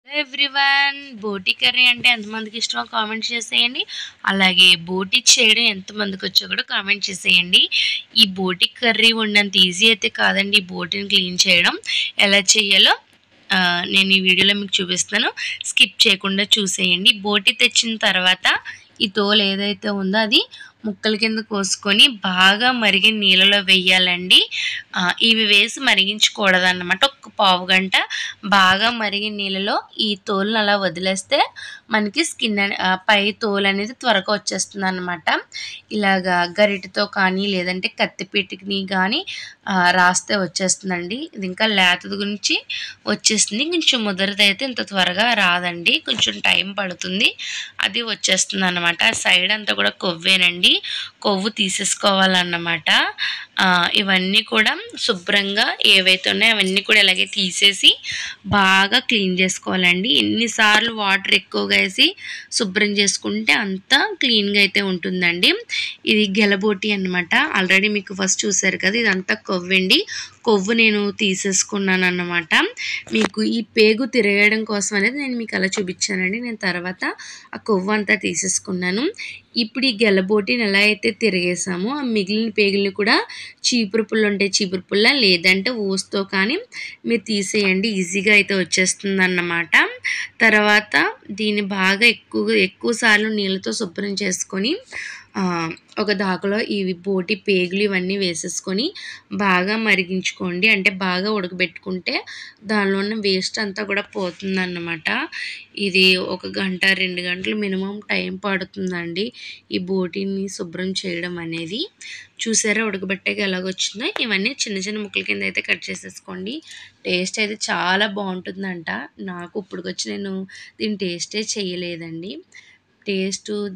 Hello everyone, బోటి curry అంటే ఎంతమందికి ఇష్టమో కామెంట్ చేసేయండి. అలాగే బోటి చేయడం ఎంతమందికి వచ్చో కూడా కామెంట్ చేసేయండి. ఈ బోటి కర్రీ వండినంత ఈజీ అయితే కాదండి. ఈ బోటిని క్లీన్ చేయడం ఎలా చేయాలో నేను ఈ వీడియోలో మీకు చూపిస్తాను. స్కిప్ చేయకుండా చూసేయండి. బోటి తెచ్చిన తర్వాత ఈ తోలు ఏదైతే ఉందో అది ముక్కల కింద కోసుకొని బాగా మరిగిన నీళ్ళలో వేయాలండి. ఇవి వేసి మరిగించకూడదన్నమాట. ఒక పావు గంట బాగా మరిగిన నీళ్ళలో ఈ తోలును అలా వదిలేస్తే మనకి స్కిన్ పై తోలు అనేది త్వరగా వచ్చేస్తుంది అన్నమాట. ఇలాగా గరిటెతో కానీ లేదంటే కత్తిపీటని కానీ రాస్తే వచ్చేస్తుందండి. ఇది ఇంకా లేతది గురించి వచ్చేస్తుంది. కొంచెం ముదరదైతే ఇంత త్వరగా రాదండి, కొంచెం టైం పడుతుంది. అది వచ్చేస్తుంది అన్నమాట. ఆ సైడ్ అంతా కూడా కొవ్వేనండి, కొవ్వు తీసేసుకోవాలన్నమాట. ఇవన్నీ కూడా శుభ్రంగా ఏవైతే ఉన్నాయో అవన్నీ కూడా ఇలాగే తీసేసి బాగా క్లీన్ చేసుకోవాలండి. ఎన్నిసార్లు వాటర్ ఎక్కువగా వేసి శుభ్రం చేసుకుంటే అంత క్లీన్గా అయితే ఉంటుందండి. ఇది గెలబోటి అన్నమాట. ఆల్రెడీ మీకు ఫస్ట్ చూసారు కదా, ఇదంతా కొవ్వండి. కొవ్వు నేను తీసేసుకున్నాను అన్నమాట. మీకు ఈ పేగు తిరగడం కోసం అనేది నేను మీకు అలా చూపించానండి. నేను తర్వాత ఆ కొవ్వు అంతా తీసేసుకున్నాను. ఇప్పుడు ఈ గెలబోటిని ఎలా అయితే తిరిగేసామో ఆ మిగిలిన పేగుల్ని కూడా చీపురు పుల్ల ఉంటే చీపురు పుల్ల, లేదంటే ఊసుతో కానీ మీరు తీసేయండి. ఈజీగా అయితే వచ్చేస్తుంది అన్నమాట. తర్వాత దీన్ని బాగా ఎక్కువ సార్లు నీళ్ళతో శుభ్రం చేసుకొని ఒక దాకలో ఇవి బోటి పేగులు ఇవన్నీ వేసేసుకొని బాగా మరిగించుకోండి. అంటే బాగా ఉడకబెట్టుకుంటే దానిలో ఉన్న వేస్ట్ అంతా కూడా పోతుందన్నమాట. ఇది 1 గంట 2 గంటలు మినిమం టైం పడుతుందండి ఈ బోటిని శుభ్రం చేయడం అనేది. చూసారా ఉడకబెట్టాక ఎలాగొచ్చిందో. ఇవన్నీ చిన్న చిన్న ముక్కల కింద అయితే కట్ చేసేసుకోండి. టేస్ట్ అయితే చాలా బాగుంటుందంట. నాకు ఇప్పటికొచ్చి నేను దీని టేస్టే చేయలేదండి.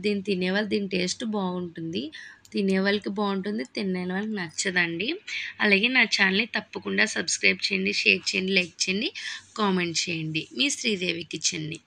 దీన్ని తినేవాళ్ళు దీని టేస్ట్ బాగుంటుంది. తినేవాళ్ళకి బాగుంటుంది, తినే వాళ్ళకి నచ్చదండి. అలాగే నా ఛానల్ని తప్పకుండా సబ్స్క్రైబ్ చేయండి, షేర్ చేయండి, లైక్ చేయండి, కామెంట్ చేయండి. మీ శ్రీదేవి కిచెన్ని.